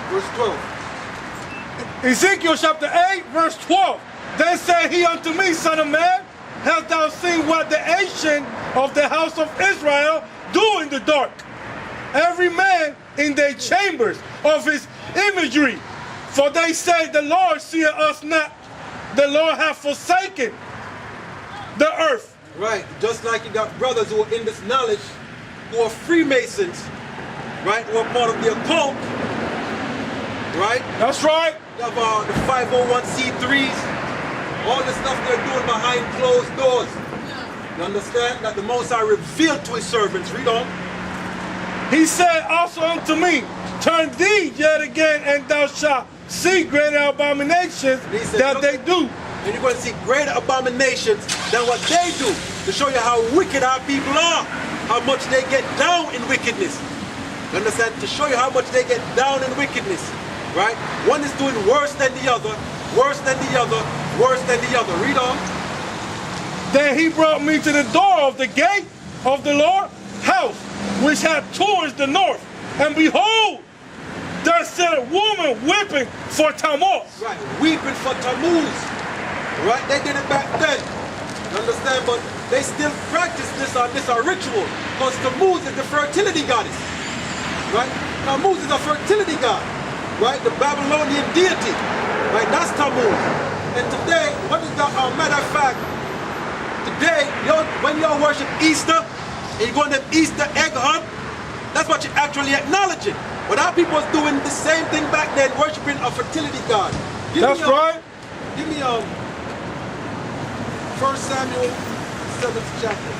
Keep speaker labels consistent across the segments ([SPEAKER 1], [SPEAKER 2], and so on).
[SPEAKER 1] verse 12.
[SPEAKER 2] Ezekiel chapter 8, verse 12. Then said he unto me, Son of man, hast thou seen what the ancient of the house of Israel do in the dark? Every man in their chambers of his imagery. For they say, the Lord seeth us not. The Lord hath forsaken the earth.
[SPEAKER 1] Right, just like you got brothers who are in this knowledge, who are Freemasons, right, who are part of the occult, right?
[SPEAKER 2] That's right.
[SPEAKER 1] You have the 501c3s, all the stuff they're doing behind closed doors. You understand? That the Most High revealed to his servants. Read on.
[SPEAKER 2] He said also unto me, turn thee yet again, and thou shalt see greater abominations that they do.
[SPEAKER 1] And you're going to see greater abominations than what they do, to show you how wicked our people are, how much they get down in wickedness. You understand? To show you how much they get down in wickedness, right? One is doing worse than the other, worse than the other, worse than the other. Read on.
[SPEAKER 2] Then he brought me to the door of the gate of the Lord's house, which had towards the north. And behold, there sat a woman weeping for Tammuz.
[SPEAKER 1] Right, weeping for Tammuz. Right, they did it back then. You understand? But they still practice this ritual, because Tammuz is the fertility goddess. Right? Tammuz is a fertility god. Right? The Babylonian deity. Right? That's Tammuz. And today, what is that? Matter of fact, today, when you worship Easter, and you go in the Easter egg hunt, that's what you're actually acknowledging. But our people was doing the same thing back then, worshiping a fertility god.
[SPEAKER 2] That's right.
[SPEAKER 1] Give me 1 Samuel 7th chapter.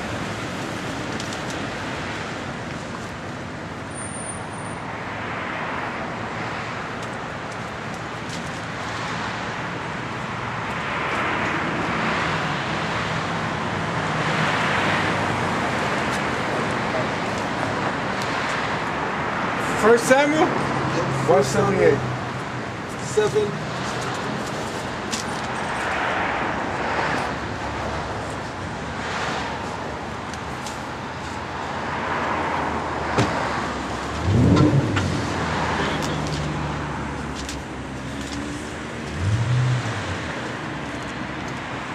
[SPEAKER 2] First Samuel? 178.
[SPEAKER 1] 7.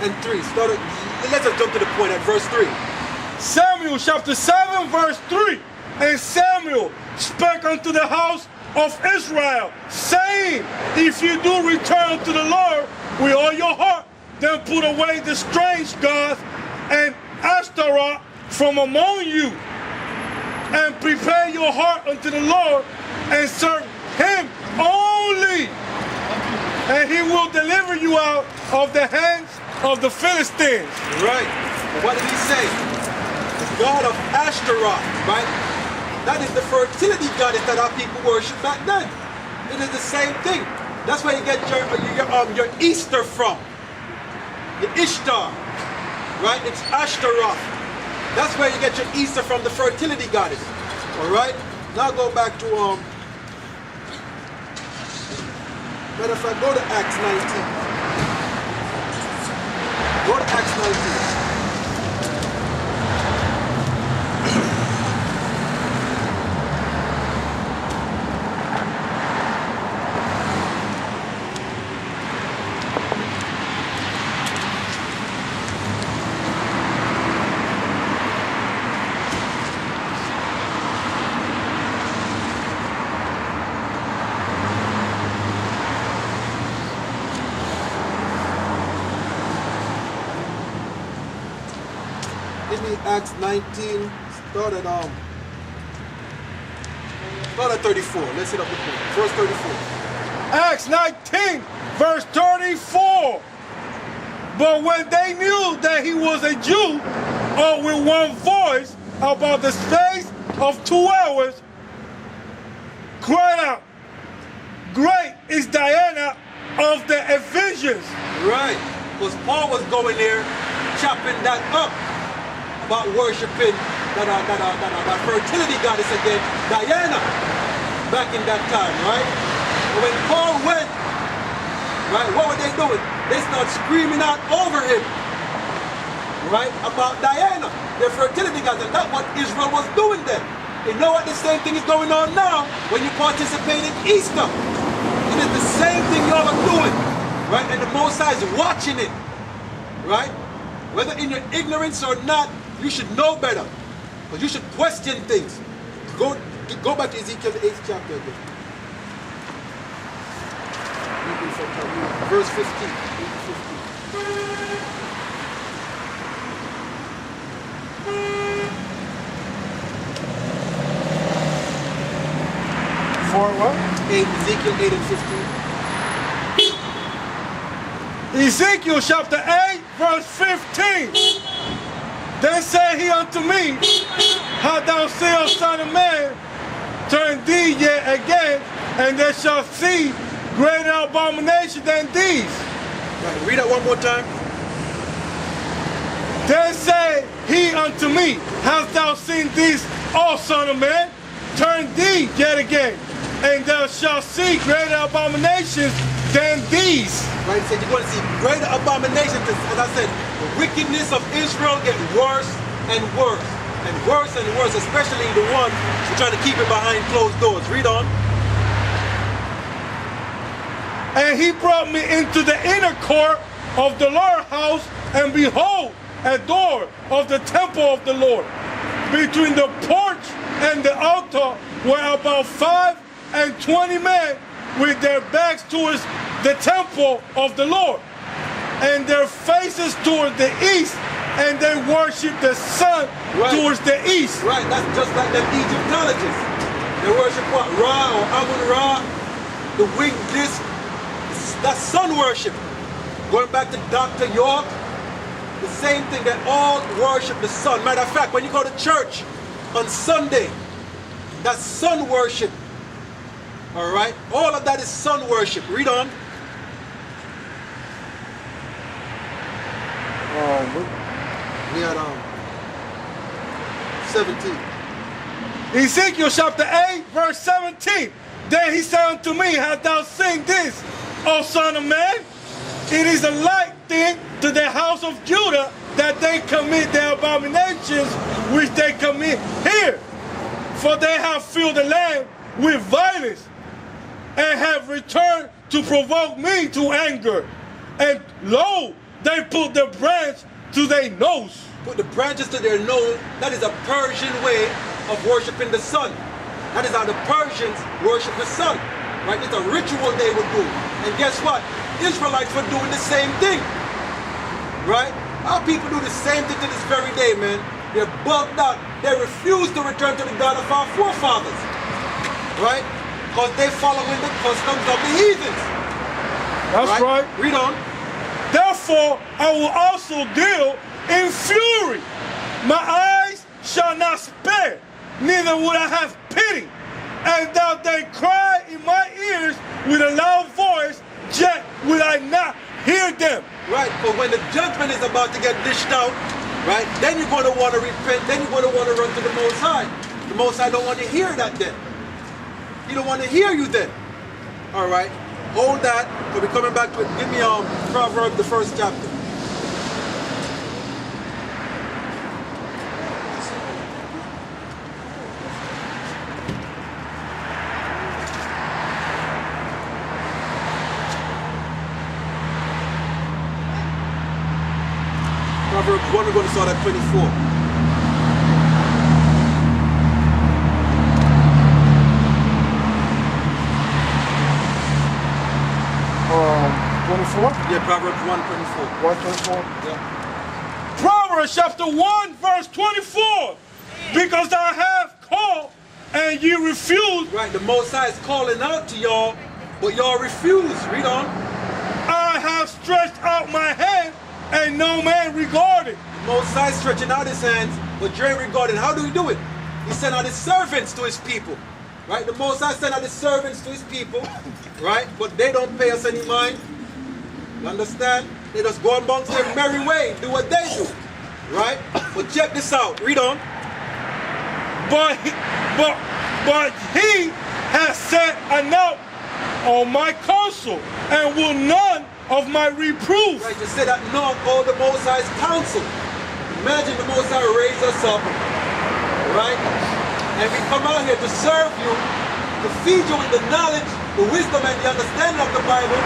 [SPEAKER 1] And 3. Let's just jump to the point at verse 3.
[SPEAKER 2] Samuel chapter 7 verse 3. And Samuel spake unto the house of Israel, saying, if you do return to the Lord with all your heart, then put away the strange gods and Ashtaroth from among you, and prepare your heart unto the Lord, and serve him only, and he will deliver you out of the hands of the Philistines.
[SPEAKER 1] Right. What did he say? The god of Ashtaroth, right? That is the fertility goddess that our people worship back then. It is the same thing. That's where you get your Easter from. The Ishtar, right? It's Ashtaroth. That's where you get your Easter from, the fertility goddess. All right. Now go back to matter of fact, go to Acts 19. Go to Acts 19. Acts 19, start at 34. Let's hit up the point. Verse 34.
[SPEAKER 2] Acts 19, verse 34. But when they knew that he was a Jew, all with one voice, about the space of 2 hours, cried out, great is Diana of the Ephesians.
[SPEAKER 1] Right, because Paul was going there, chopping that up, about worshiping that fertility goddess again, Diana, back in that time, right? But when Paul went, right, what were they doing? They started screaming out over him, right, about Diana, their fertility goddess, and that's what Israel was doing then. You know what? The same thing is going on now when you participate in Easter. is the same thing y'all are doing, right? And the Most High is watching it, right? Whether in your ignorance or not, you should know better. But you should question things. Go back to Ezekiel the 8th chapter again. Verse 15.
[SPEAKER 2] For what?
[SPEAKER 1] 8, Ezekiel 8 and 15.
[SPEAKER 2] Ezekiel chapter 8, verse 15. Then said he unto me, how thou sayest, son of man, turn thee yet again, and they shall see greater abomination than these.
[SPEAKER 1] Right, read that one more time.
[SPEAKER 2] Then said he unto me, hast thou seen these, O son of man? Turn thee yet again, and thou shalt see greater abominations than these.
[SPEAKER 1] Right, he said you're going to see greater abominations. As I said, the wickedness of Israel gets worse and worse. And worse and worse, especially the ones who try to keep it behind closed doors. Read on.
[SPEAKER 2] And he brought me into the inner court of the Lord's house, and behold, a door of the temple of the Lord. Between the porch and the altar were about 25 men with their backs towards the temple of the Lord, and their faces toward the east, and they worship the sun towards the east.
[SPEAKER 1] Right, that's just like them Egyptologists. They worship what? Ra or Amun-Ra, the winged disc. That's sun worship. Going back to Dr. York, the same thing, they all worship the sun. Matter of fact, when you go to church on Sunday, that's sun worship. All right? All of that is sun worship. Read on. We had 17.
[SPEAKER 2] Ezekiel chapter 8, verse 17. Then he said unto me, hast thou seen this, O son of man? It is a light thing to the house of Judah that they commit their abominations which they commit here. For they have filled the land with violence, and have returned to provoke me to anger. And lo, they put the branch to their nose.
[SPEAKER 1] Put the branches to their nose. That is a Persian way of worshiping the sun. That is how the Persians worship the sun. Right? It's a ritual they would do. And guess what? Israelites were doing the same thing. Right? Our people do the same thing to this very day, man. They're bugged out. They refuse to return to the God of our forefathers. Right? Because they're following the customs of the heathens.
[SPEAKER 2] That's right.
[SPEAKER 1] Read on.
[SPEAKER 2] Therefore, I will also deal in fury. My eyes shall not spare, neither will I have pity. And though they cry in my ears with a loud voice, yet will I not hear them.
[SPEAKER 1] Right, but when the judgment is about to get dished out, right, then you're going to want to repent, then you're going to want to run to the Most High. The Most High don't want to hear that then. He don't want to hear you then. All right, hold that. We'll be coming back to it. Give me Proverbs, the 1st chapter. Proverbs 1, we're going to start at 24.
[SPEAKER 2] 24?
[SPEAKER 1] Yeah, Proverbs 1:24.
[SPEAKER 2] 1:24?
[SPEAKER 1] Yeah.
[SPEAKER 2] Proverbs chapter 1, verse 24. Because I have called and you refuse.
[SPEAKER 1] Right, the Most High is calling out to y'all, but y'all refuse. Read on.
[SPEAKER 2] I have stretched out my hand and no man regarded.
[SPEAKER 1] Most High stretching out his hands, but you ain't regarding. How do he do it? He sent out his servants to his people. Right? The Most High sent out his servants to his people. Right? But they don't pay us any mind. You understand? They just go amongst their merry way, do what they do. Right? But check this out. Read on.
[SPEAKER 2] But he has set a note on my counsel and will none of my reproof.
[SPEAKER 1] Right, you say that not all the Most High's counsel. Imagine the Most High raise us up, right? And we come out here to serve you, to feed you with the knowledge the wisdom and the understanding of the Bible,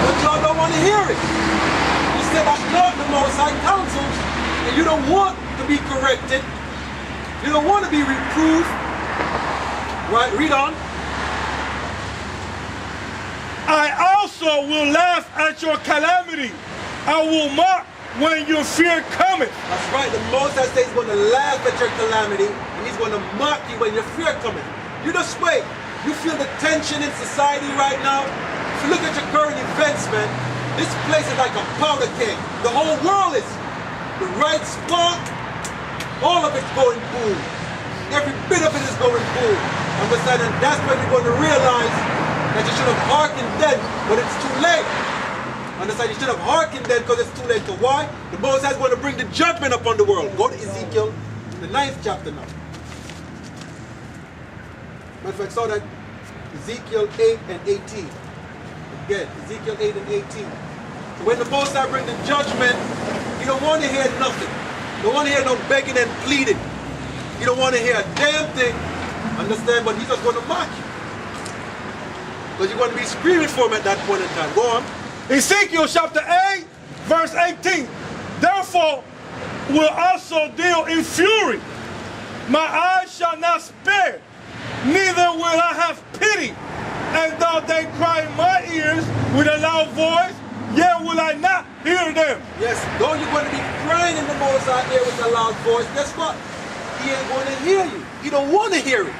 [SPEAKER 1] but y'all don't want to hear it. You said that's not the Most High counsel, and you don't want to be corrected. You don't want to be reproved. Right, read on.
[SPEAKER 2] I also will laugh at your calamity. I will mock when your fear cometh.
[SPEAKER 1] That's right. The Most High says he's going to laugh at your calamity, and he's going to mock you when your fear cometh. You just wait. You feel the tension in society right now. If you look at your current events, man, this place is like a powder keg. The whole world is the right spot. All of it's going boom. Every bit of it is going boom. Understand? And that's when you're going to realize that you should have hearkened then, but it's too late. Understand? You should have hearkened then because it's too late. So why? The Most High is going to bring the judgment upon the world. Go to Ezekiel, the 9th chapter now. Matter of fact, saw that Ezekiel 8 and 18. Again, Ezekiel 8 and 18. So when the Most High bring the judgment, you don't want to hear nothing. You don't want to hear no begging and pleading. You don't want to hear a damn thing. Understand? But he's just going to mock you. Because you're going to be screaming for him at that point in time. Go on.
[SPEAKER 2] Ezekiel chapter 8, verse 18. Therefore will also deal in fury. My eyes shall not spare, neither will I have pity. And though they cry in my ears with a loud voice, yet will I not hear them.
[SPEAKER 1] Yes, though you're going to be crying in the Most High ear with a loud voice, guess what? He ain't going to hear you. He don't want to hear it.